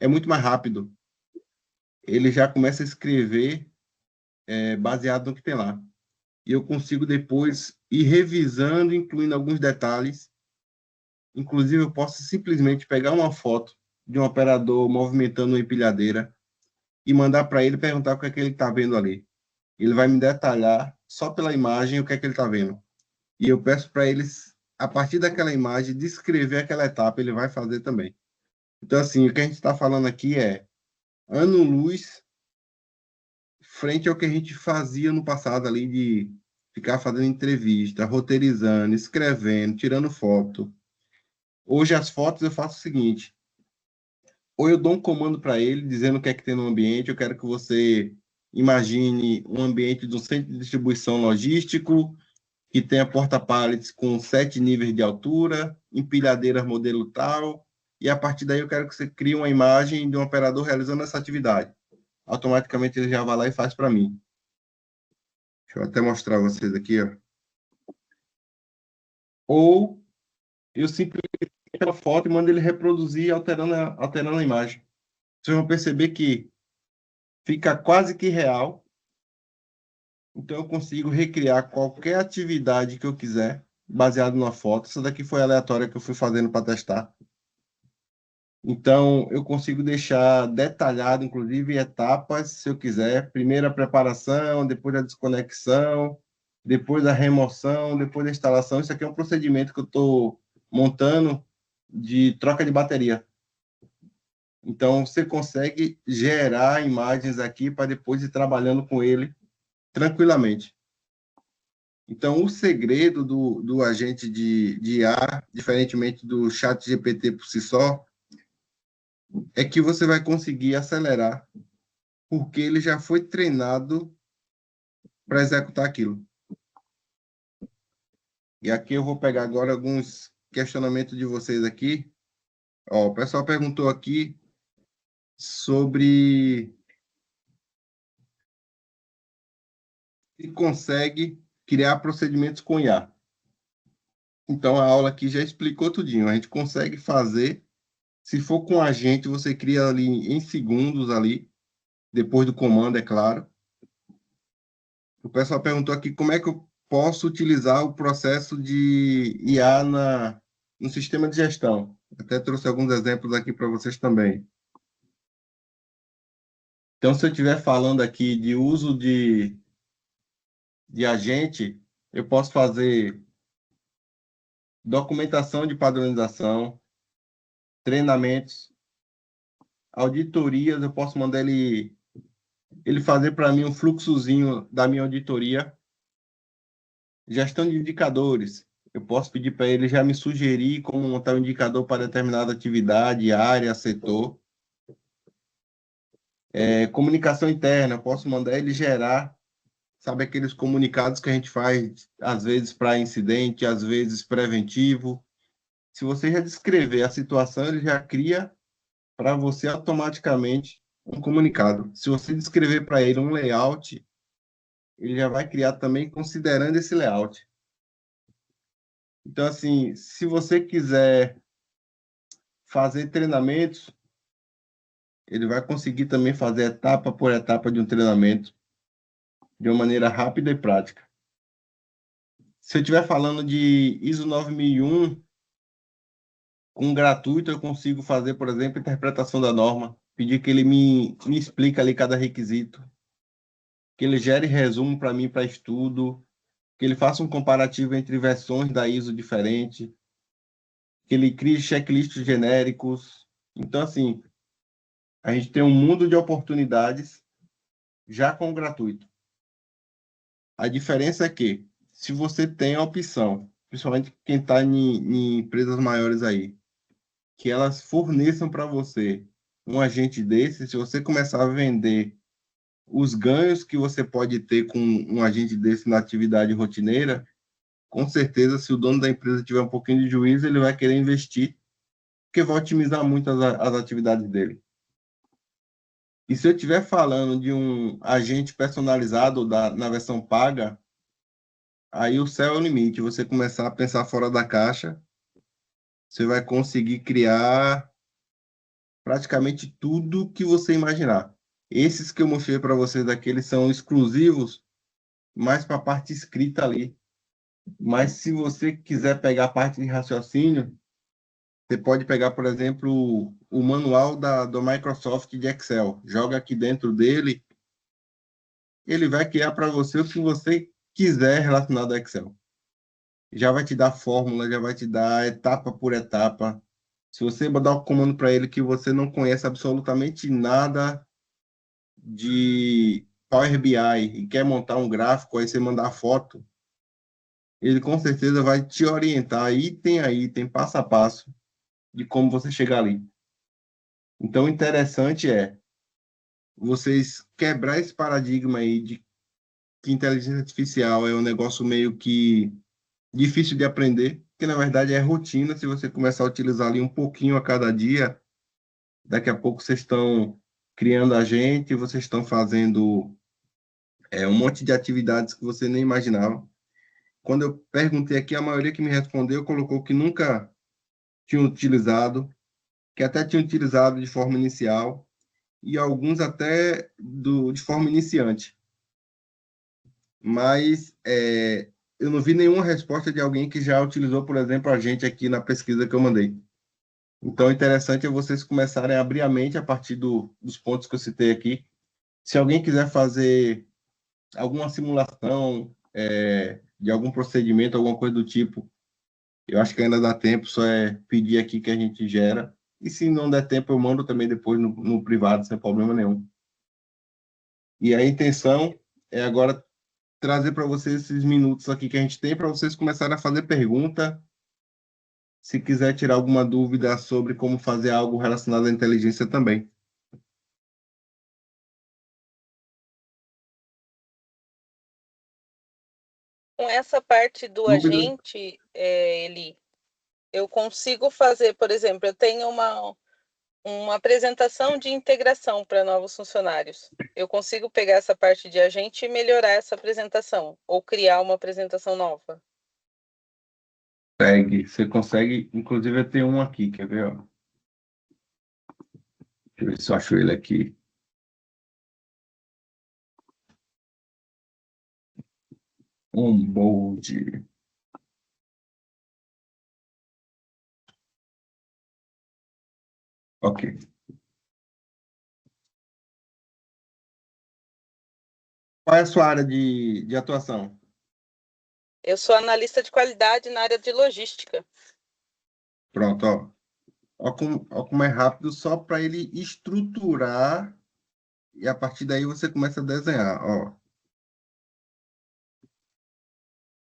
é muito mais rápido. Ele já começa a escrever baseado no que tem lá. E eu consigo depois ir revisando, incluindo alguns detalhes. Inclusive, eu posso simplesmente pegar uma foto de um operador movimentando uma empilhadeira e mandar para ele perguntar o que é que ele está vendo ali. Ele vai me detalhar, só pela imagem, o que é que ele está vendo. E eu peço para eles, a partir daquela imagem, descrever aquela etapa, ele vai fazer também. Então, assim, o que a gente está falando aqui é ano-luz frente ao que a gente fazia no passado ali de ficar fazendo entrevista, roteirizando, escrevendo, tirando foto. Hoje as fotos eu faço o seguinte, ou eu dou um comando para ele dizendo o que é que tem no ambiente. Eu quero que você imagine um ambiente de um centro de distribuição logístico que tenha porta-pallets com 7 níveis de altura, empilhadeiras modelo tal, e a partir daí eu quero que você crie uma imagem de um operador realizando essa atividade. Automaticamente ele já vai lá e faz para mim. Deixa eu até mostrar a vocês aqui, ó. Ou eu simplesmente pego a foto e mando ele reproduzir alterando a imagem. Vocês vão perceber que fica quase que real. Então eu consigo recriar qualquer atividade que eu quiser, baseado numa foto. Essa daqui foi aleatória que eu fui fazendo para testar. Então eu consigo deixar detalhado, inclusive, etapas, se eu quiser. Primeiro a preparação, depois a desconexão, depois a remoção, depois a instalação. Isso aqui é um procedimento que eu estou montando de troca de bateria. Então, você consegue gerar imagens aqui para depois ir trabalhando com ele tranquilamente. Então, o segredo do agente de IA, diferentemente do chat GPT por si só, é que você vai conseguir acelerar, porque ele já foi treinado para executar aquilo. E aqui eu vou pegar agora alguns questionamentos de vocês aqui. Ó, o pessoal perguntou aqui sobre se consegue criar procedimentos com IA. Então, a aula aqui já explicou tudinho. A gente consegue fazer. Se for com a gente, você cria ali em segundos ali, depois do comando, é claro. O pessoal perguntou aqui como é que eu posso utilizar o processo de IA no sistema de gestão. Até trouxe alguns exemplos aqui para vocês também. Então, se eu estiver falando aqui de uso de agente, eu posso fazer documentação de padronização, treinamentos, auditorias, eu posso mandar ele fazer para mim um fluxozinho da minha auditoria. Gestão de indicadores. Eu posso pedir para ele já me sugerir como montar um indicador para determinada atividade, área, setor. Comunicação interna. Eu posso mandar ele gerar, sabe, aqueles comunicados que a gente faz, às vezes para incidente, às vezes preventivo. Se você já descrever a situação, ele já cria para você automaticamente um comunicado. Se você descrever para ele um layout, ele já vai criar também considerando esse layout. Então, assim, se você quiser fazer treinamentos, ele vai conseguir também fazer etapa por etapa de um treinamento de uma maneira rápida e prática. Se eu estiver falando de ISO 9001, com gratuito, eu consigo fazer, por exemplo, interpretação da norma, pedir que ele me explique ali cada requisito, que ele gere resumo para mim para estudo, que ele faça um comparativo entre versões da ISO diferente, que ele crie checklists genéricos. Então, assim, a gente tem um mundo de oportunidades já com o gratuito. A diferença é que, se você tem a opção, principalmente quem está em empresas maiores aí, que elas forneçam para você um agente desse, se você começar a vender os ganhos que você pode ter com um agente desse na atividade rotineira, com certeza, se o dono da empresa tiver um pouquinho de juízo, ele vai querer investir, porque vai otimizar muito as atividades dele. E se eu estiver falando de um agente personalizado na versão paga, aí o céu é o limite. Você começar a pensar fora da caixa, você vai conseguir criar praticamente tudo que você imaginar. Esses que eu mostrei para vocês aqui, eles são exclusivos mais para a parte escrita ali. Mas se você quiser pegar a parte de raciocínio, você pode pegar, por exemplo, o manual do Microsoft de Excel. Joga aqui dentro dele, ele vai criar para você o que você quiser relacionado ao Excel. Já vai te dar fórmula, já vai te dar etapa por etapa. Se você mandar um comando para ele que você não conhece absolutamente nada de Power BI e quer montar um gráfico, aí você mandar foto, ele com certeza vai te orientar item a item, passo a passo, de como você chegar ali. Então, o interessante é vocês quebrar esse paradigma aí de que inteligência artificial é um negócio meio que difícil de aprender, que na verdade é rotina. Se você começar a utilizar ali um pouquinho a cada dia, daqui a pouco vocês estão criando agente, vocês estão fazendo um monte de atividades que você nem imaginava. Quando eu perguntei aqui, a maioria que me respondeu colocou que nunca tinha utilizado, que até tinha utilizado de forma inicial, e alguns até de forma iniciante. Mas eu não vi nenhuma resposta de alguém que já utilizou, por exemplo, a gente aqui na pesquisa que eu mandei. Então, o interessante é vocês começarem a abrir a mente a partir dos pontos que eu citei aqui. Se alguém quiser fazer alguma simulação de algum procedimento, alguma coisa do tipo, eu acho que ainda dá tempo, só é pedir aqui que a gente gera. E se não der tempo, eu mando também depois no privado, sem problema nenhum. E a intenção é agora trazer para vocês esses minutos aqui que a gente tem para vocês começarem a fazer pergunta. Se quiser tirar alguma dúvida sobre como fazer algo relacionado à inteligência também. Com essa parte do Dúvida? agente, eu consigo fazer, por exemplo, eu tenho uma apresentação de integração para novos funcionários. Eu consigo pegar essa parte de agente e melhorar essa apresentação, ou criar uma apresentação nova. Consegue. Você consegue, inclusive eu tenho um aqui, quer ver? Ó? Deixa eu ver se eu acho ele aqui. Onboard. Ok. Qual é a sua área de atuação? Eu sou analista de qualidade na área de logística. Pronto, ó. Ó como é rápido, só para ele estruturar e a partir daí você começa a desenhar, ó.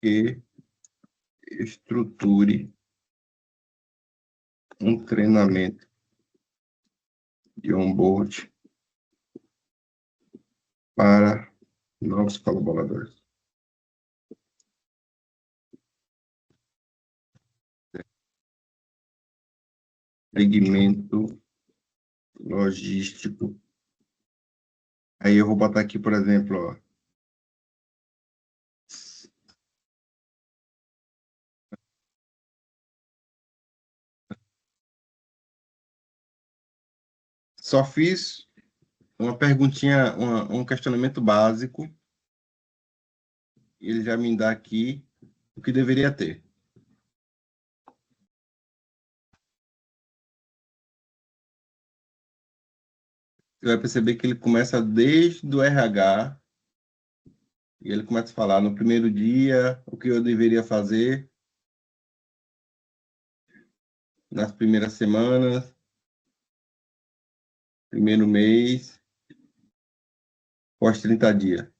E estruture um treinamento de onboard para novos colaboradores. Segmento logístico. Aí eu vou botar aqui, por exemplo, ó, só fiz uma perguntinha, um questionamento básico, e ele já me dá aqui o que deveria ter. Você vai perceber que ele começa desde o RH, e ele começa a falar no primeiro dia o que eu deveria fazer, nas primeiras semanas, primeiro mês, pós 30 dias.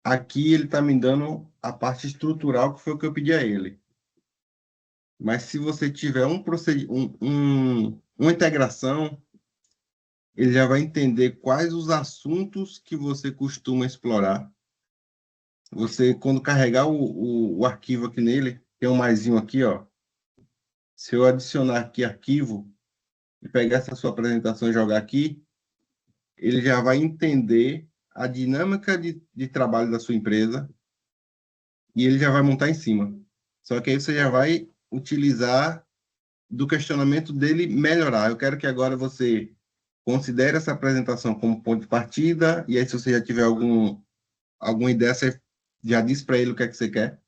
Aqui ele está me dando a parte estrutural, que foi o que eu pedi a ele. Mas se você tiver uma integração, ele já vai entender quais os assuntos que você costuma explorar. Você, quando carregar o arquivo aqui nele, tem um maisinho aqui, ó. Se eu adicionar aqui arquivo e pegar essa sua apresentação e jogar aqui, ele já vai entender a dinâmica de trabalho da sua empresa e ele já vai montar em cima. Só que aí você já vai utilizar do questionamento dele melhorar. Eu quero que agora você considere essa apresentação como ponto de partida, e aí se você já tiver alguma ideia, você já diz para ele o que é que você quer.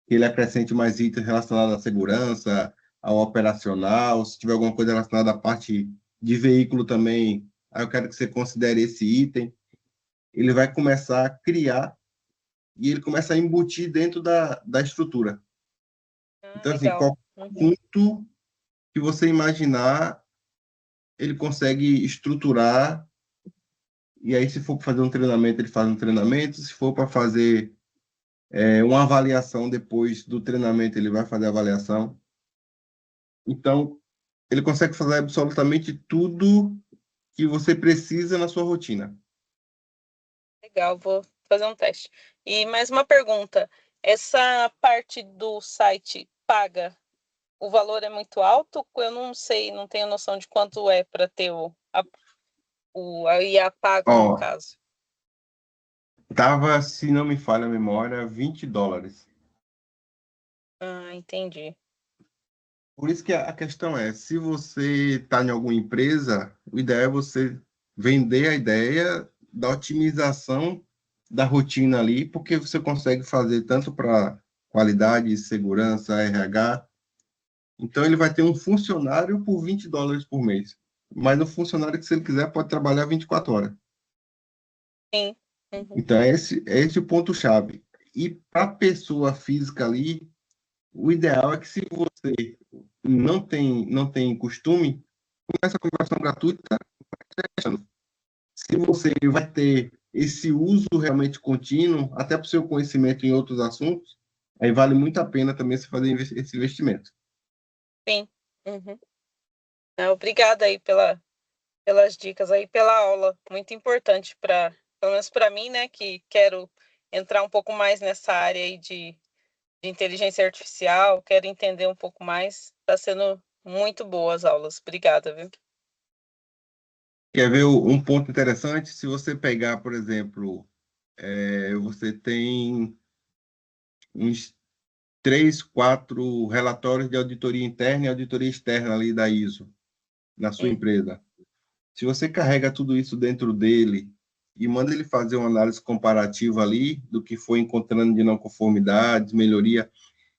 Que ele acrescente mais itens relacionados à segurança, ao operacional, se tiver alguma coisa relacionada à parte de veículo também, aí eu quero que você considere esse item. Ele vai começar a criar e ele começa a embutir dentro da estrutura. Então, assim, Legal. qualquer ponto que você imaginar, ele consegue estruturar. E aí, se for para fazer um treinamento, ele faz um treinamento. Se for para fazer uma avaliação depois do treinamento, ele vai fazer a avaliação. Então, ele consegue fazer absolutamente tudo que você precisa na sua rotina. Legal, vou fazer um teste. E mais uma pergunta: essa parte do site paga, o valor é muito alto? Eu não sei, não tenho noção de quanto é para ter a IA pago, no Ó, caso. tava, se não me falha a memória, $20. Ah, entendi. Por isso que a questão é, se você está em alguma empresa, o ideal é você vender a ideia da otimização da rotina ali, porque você consegue fazer tanto para qualidade, segurança, RH. Então, ele vai ter um funcionário por $20 por mês. Mas o funcionário que, se ele quiser, pode trabalhar 24 horas. Sim. Uhum. Então, é esse o ponto-chave. E para a pessoa física ali, o ideal é que, se você não tem costume, começa com a versão gratuita. Se você vai ter esse uso realmente contínuo, até para o seu conhecimento em outros assuntos, aí vale muito a pena também você fazer esse investimento. Sim. Uhum. Obrigada aí pelas dicas aí, pela aula. Muito importante pelo menos para mim, né, que quero entrar um pouco mais nessa área aí de inteligência artificial, quero entender um pouco mais. Está sendo muito boas as aulas. Obrigada, viu? Quer ver um ponto interessante? Se você pegar, por exemplo, você tem uns 3, 4 relatórios de auditoria interna e auditoria externa ali da ISO na sua Hum. empresa. Se você carrega tudo isso dentro dele e manda ele fazer uma análise comparativa ali do que foi encontrando de não conformidades, melhoria,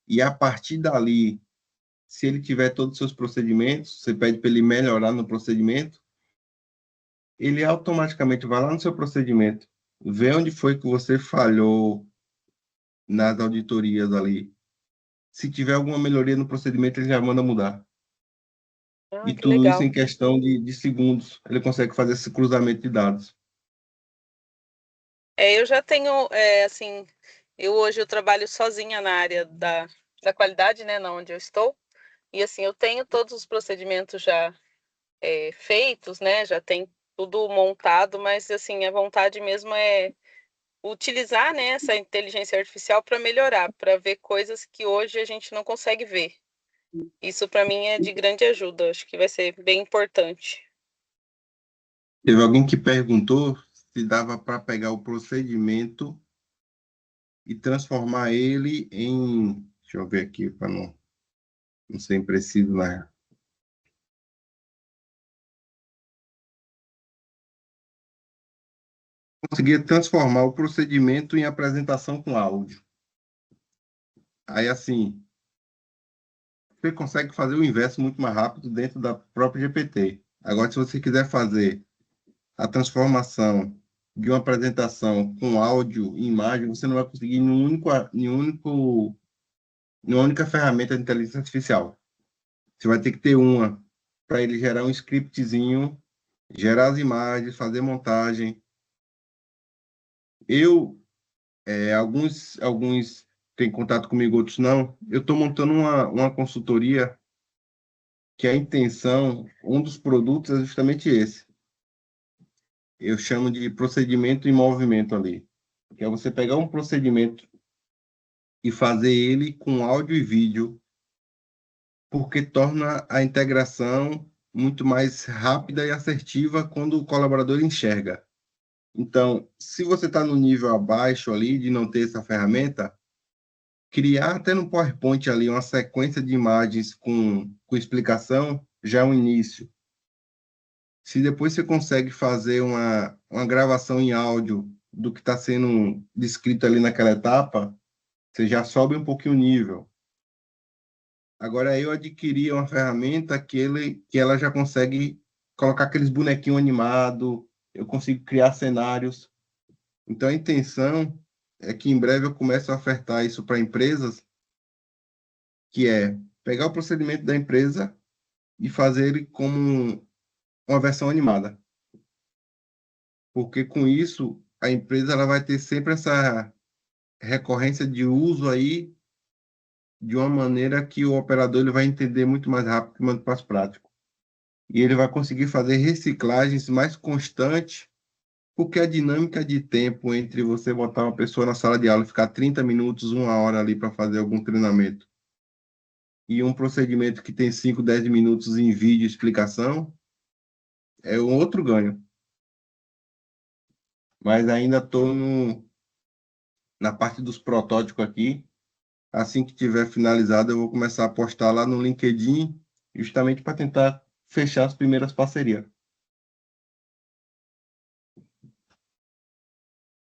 e a partir dali, se ele tiver todos os seus procedimentos, você pede para ele melhorar no procedimento, ele automaticamente vai lá no seu procedimento, vê onde foi que você falhou nas auditorias ali. Se tiver alguma melhoria no procedimento, ele já manda mudar. Ah, E que tudo isso legal. em questão de segundos. Ele consegue fazer esse cruzamento de dados. Eu já tenho, assim, eu trabalho sozinha na área da qualidade, né, na onde eu estou. E assim, eu tenho todos os procedimentos já feitos, né? Já tem tudo montado, mas assim, a vontade mesmo é utilizar, né, essa inteligência artificial para melhorar, para ver coisas que hoje a gente não consegue ver. Isso para mim é de grande ajuda, acho que vai ser bem importante. Teve alguém que perguntou se dava para pegar o procedimento e transformar ele em. Deixa eu ver aqui, para não ser impreciso, né? Conseguia transformar o procedimento em apresentação com áudio. Aí, assim, você consegue fazer o inverso muito mais rápido dentro da própria GPT. Agora, se você quiser fazer a transformação de uma apresentação com áudio e imagem, você não vai conseguir em uma única ferramenta de inteligência artificial. Você vai ter que ter uma para ele gerar um scriptzinho, gerar as imagens, fazer montagem. Eu, alguns têm contato comigo, outros não. Eu estou montando uma consultoria que a intenção, um dos produtos é justamente esse. Eu chamo de procedimento em movimento ali, que é você pegar um procedimento e fazer ele com áudio e vídeo, porque torna a integração muito mais rápida e assertiva quando o colaborador enxerga. Então, se você está no nível abaixo ali de não ter essa ferramenta, criar até no PowerPoint ali uma sequência de imagens com explicação já é um início. Se depois você consegue fazer uma gravação em áudio do que está sendo descrito ali naquela etapa, você já sobe um pouquinho o nível. Agora, eu adquiri uma ferramenta que ela já consegue colocar aqueles bonequinhos animados, eu consigo criar cenários. Então, a intenção é que em breve eu comece a ofertar isso para empresas, que é pegar o procedimento da empresa e fazer ele como uma versão animada. Porque com isso, a empresa ela vai ter sempre essa recorrência de uso aí de uma maneira que o operador ele vai entender muito mais rápido que manda para as práticas. e ele vai conseguir fazer reciclagens mais constantes, porque a dinâmica de tempo entre você botar uma pessoa na sala de aula e ficar 30 minutos, 1 hora ali para fazer algum treinamento, e um procedimento que tem 5, 10 minutos em vídeo explicação, é um outro ganho. Mas ainda estou na parte dos protótipos aqui. Assim que tiver finalizado, eu vou começar a postar lá no LinkedIn, justamente para tentar fechar as primeiras parcerias.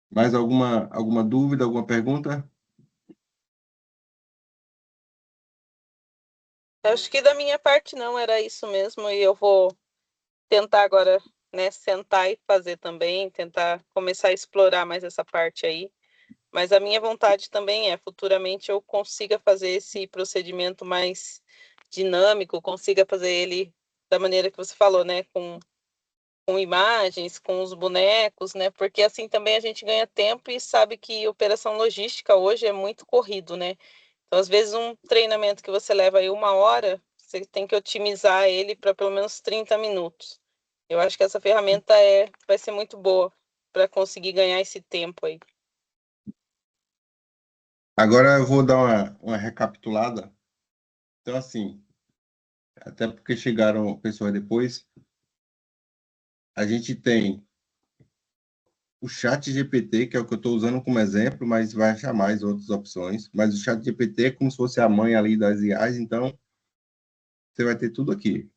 Mais alguma dúvida, alguma pergunta? Acho que da minha parte não era isso mesmo, e eu vou tentar agora, né, sentar e fazer também, tentar começar a explorar mais essa parte aí. Mas a minha vontade também é, futuramente eu consiga fazer esse procedimento mais dinâmico, consiga fazer ele da maneira que você falou, né, com imagens, com os bonecos, né, porque assim também a gente ganha tempo e sabe que operação logística hoje é muito corrido, né. Então, às vezes, um treinamento que você leva aí 1 hora, você tem que otimizar ele para pelo menos 30 minutos. Eu acho que essa ferramenta vai ser muito boa para conseguir ganhar esse tempo aí. Agora eu vou dar uma recapitulada. Então, assim, até porque chegaram pessoas depois, a gente tem o chat GPT, que é o que eu estou usando como exemplo, mas vai achar mais outras opções. Mas o chat GPT é como se fosse a mãe ali das IAs, então você vai ter tudo aqui.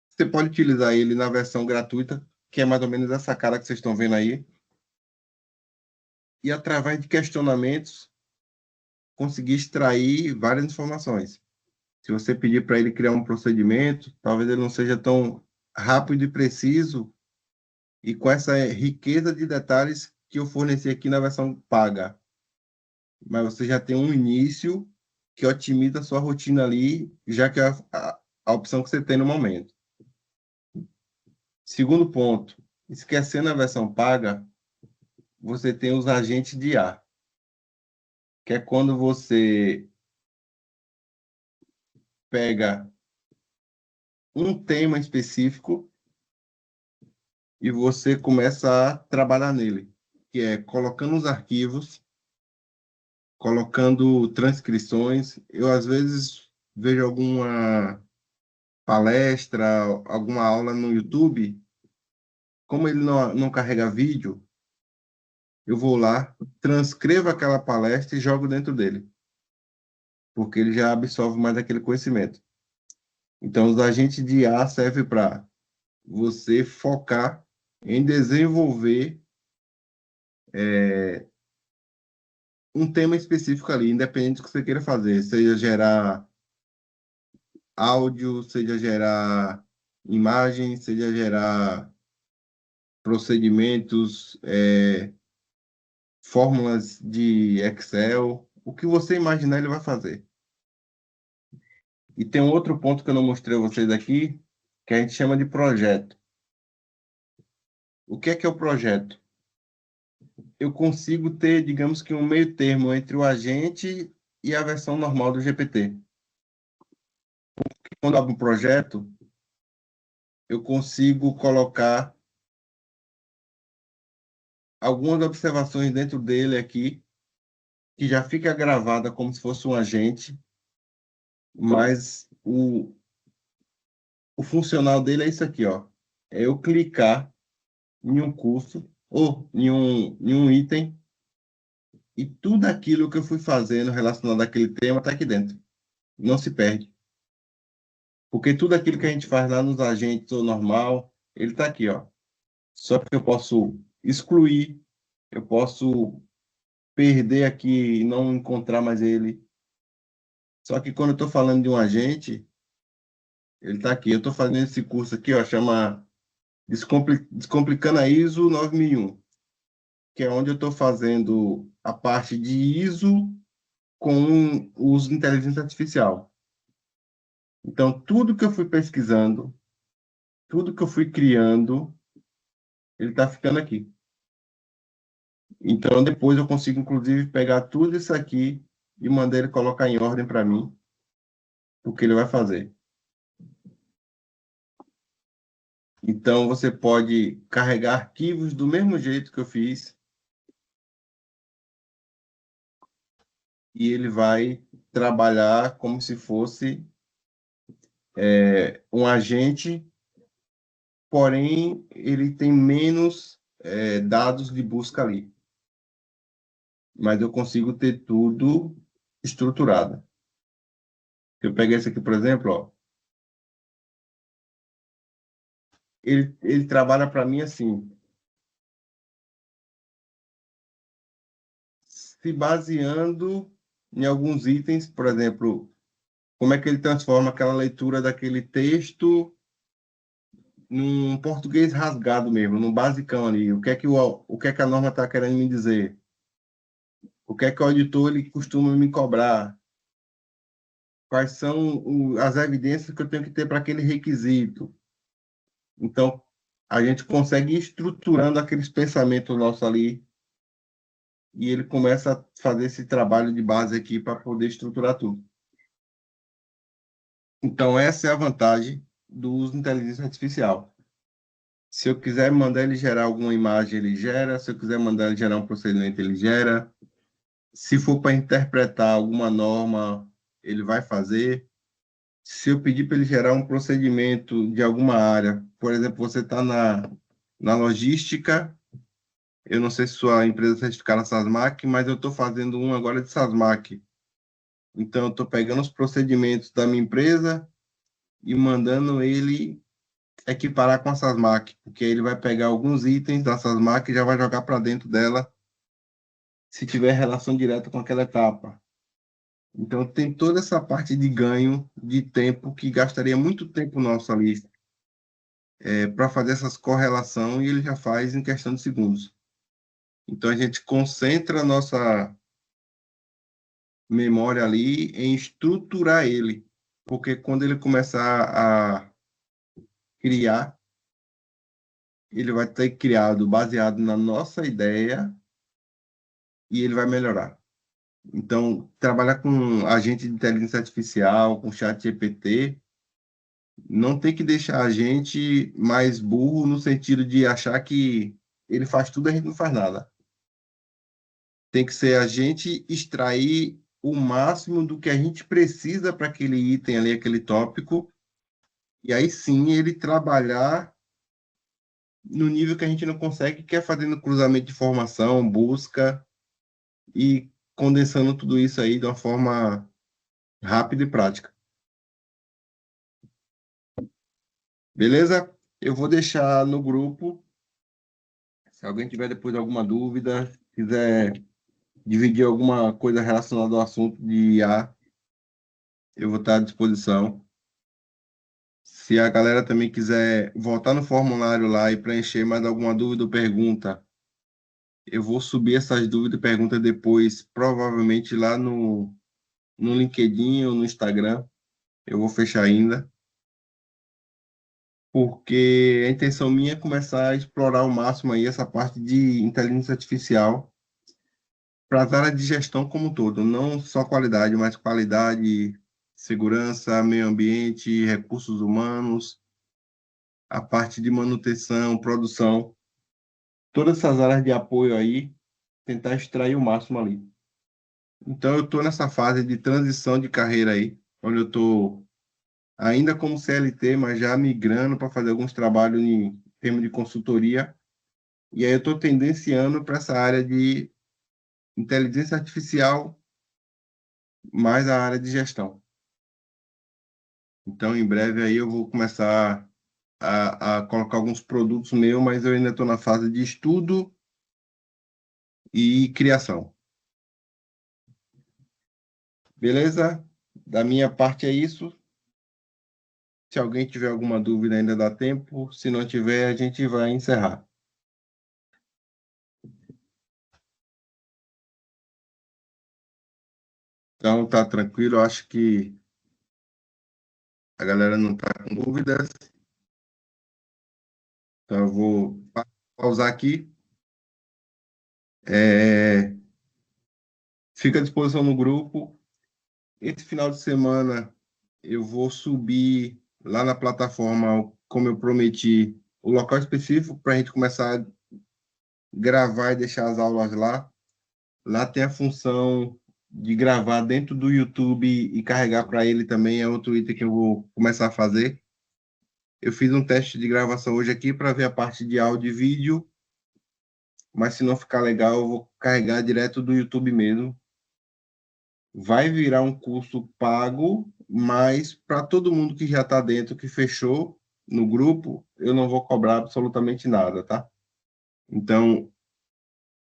Você pode utilizar ele na versão gratuita, que é mais ou menos essa cara que vocês estão vendo aí, e através de questionamentos conseguir extrair várias informações. Se você pedir para ele criar um procedimento, talvez ele não seja tão rápido e preciso e com essa riqueza de detalhes que eu forneci aqui na versão paga. Mas você já tem um início que otimiza a sua rotina ali, já que é a opção que você tem no momento. Segundo ponto, esquecendo a versão paga, você tem os agentes de IA, que é quando você pega um tema específico e você começa a trabalhar nele, que é colocando os arquivos, colocando transcrições. Eu, às vezes, vejo alguma palestra, alguma aula no YouTube, como ele não carrega vídeo, eu vou lá, transcrevo aquela palestra e jogo dentro dele, porque ele já absorve mais aquele conhecimento. Então, os agentes de IA servem para você focar em desenvolver um tema específico ali, independente do que você queira fazer, seja gerar áudio, seja gerar imagem, seja gerar procedimentos, fórmulas de Excel, o que você imaginar ele vai fazer. E tem um outro ponto que eu não mostrei a vocês aqui, que a gente chama de projeto. O que é o projeto? Eu consigo ter, digamos que um meio termo entre o agente e a versão normal do GPT. Quando eu abro um projeto, eu consigo colocar algumas observações dentro dele aqui, que já fica gravada como se fosse um agente, mas o funcional dele é isso aqui, ó. É eu clicar em um curso ou em um item e tudo aquilo que eu fui fazendo relacionado àquele tema está aqui dentro. Não se perde. Porque tudo aquilo que a gente faz lá nos agentes ou normal, ele está aqui, ó. Só que eu posso excluir, eu posso perder aqui e não encontrar mais ele. Só que quando eu estou falando de um agente, ele está aqui. Eu estou fazendo esse curso aqui, ó, chama Descomplicando a ISO 9001, que é onde eu estou fazendo a parte de ISO com o uso de inteligência artificial. Então, tudo que eu fui pesquisando, tudo que eu fui criando, ele está ficando aqui. Então, depois eu consigo, inclusive, pegar tudo isso aqui e mandar ele colocar em ordem para mim, o que ele vai fazer. Então, você pode carregar arquivos do mesmo jeito que eu fiz e ele vai trabalhar como se fosse um agente, porém, ele tem menos dados de busca ali. Mas eu consigo ter tudo estruturado. Eu peguei esse aqui, por exemplo, ó, ele trabalha para mim assim, se baseando em alguns itens, por exemplo, como é que ele transforma aquela leitura daquele texto num português rasgado mesmo, num basicão ali. O que é que a norma está querendo me dizer? O que é que o auditor ele costuma me cobrar? Quais são as evidências que eu tenho que ter para aquele requisito? Então, a gente consegue ir estruturando aqueles pensamentos nossos ali e ele começa a fazer esse trabalho de base aqui para poder estruturar tudo. Então, essa é a vantagem do uso de inteligência artificial. Se eu quiser mandar ele gerar alguma imagem, ele gera. Se eu quiser mandar ele gerar um procedimento, ele gera. Se for para interpretar alguma norma, ele vai fazer. Se eu pedir para ele gerar um procedimento de alguma área, por exemplo, você está na logística, eu não sei se sua empresa é certificada na SASMAC, mas eu estou fazendo um agora de SASMAC. Então, eu estou pegando os procedimentos da minha empresa e mandando ele equiparar com a SASMAC, porque ele vai pegar alguns itens da SASMAC e já vai jogar para dentro dela, se tiver relação direta com aquela etapa. Então, tem toda essa parte de ganho de tempo que gastaria muito tempo nosso ali para fazer essas correlações e ele já faz em questão de segundos. Então, a gente concentra a nossa memória ali em estruturar ele, porque quando ele começar a criar, ele vai ter criado baseado na nossa ideia e ele vai melhorar. Então, trabalhar com agente de inteligência artificial, com chat GPT, não tem que deixar a gente mais burro no sentido de achar que ele faz tudo e a gente não faz nada. Tem que ser a gente extrair o máximo do que a gente precisa para aquele item ali, aquele tópico, e aí sim ele trabalhar no nível que a gente não consegue, que é fazendo cruzamento de informação, busca e condensando tudo isso aí de uma forma rápida e prática. Beleza? Eu vou deixar no grupo. Se alguém tiver depois alguma dúvida, quiser dividir alguma coisa relacionada ao assunto de IA, eu vou estar à disposição. Se a galera também quiser voltar no formulário lá e preencher mais alguma dúvida ou pergunta, eu vou subir essas dúvidas e perguntas depois, provavelmente lá no LinkedIn ou no Instagram. Eu vou fechar ainda, porque a intenção minha é começar a explorar ao máximo aí essa parte de inteligência artificial para as áreas de gestão como um todo, não só qualidade, mas qualidade, segurança, meio ambiente, recursos humanos, a parte de manutenção, produção, todas essas áreas de apoio aí, tentar extrair o máximo ali. Então, eu estou nessa fase de transição de carreira aí, onde eu estou ainda como CLT, mas já migrando para fazer alguns trabalhos em termos de consultoria. E aí eu estou tendenciando para essa área de inteligência artificial, mais a área de gestão. Então, em breve aí eu vou começar a colocar alguns produtos meus, mas eu ainda estou na fase de estudo e criação. Beleza? Da minha parte é isso. Se alguém tiver alguma dúvida, ainda dá tempo. Se não tiver, a gente vai encerrar. Então, tá tranquilo. Eu acho que a galera não está com dúvidas. Então, eu vou pausar aqui. É, fica à disposição no grupo. Esse final de semana eu vou subir lá na plataforma, como eu prometi, o local específico para a gente começar a gravar e deixar as aulas lá. Lá tem a função de gravar dentro do YouTube e carregar para ele também, é outro item que eu vou começar a fazer. Eu fiz um teste de gravação hoje aqui para ver a parte de áudio e vídeo, mas se não ficar legal, eu vou carregar direto do YouTube mesmo. Vai virar um curso pago, mas para todo mundo que já está dentro, que fechou no grupo, eu não vou cobrar absolutamente nada, tá? Então,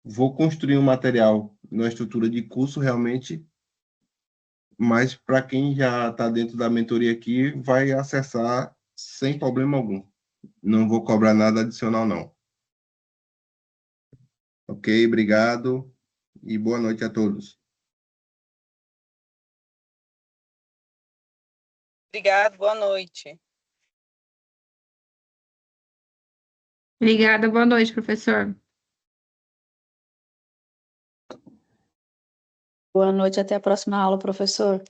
vou construir um material na estrutura de curso realmente, mas para quem já está dentro da mentoria aqui, vai acessar sem problema algum. Não vou cobrar nada adicional, não. Ok? Obrigado e boa noite a todos. Obrigado, boa noite. Obrigada, boa noite, professor. Boa noite, até a próxima aula, professor.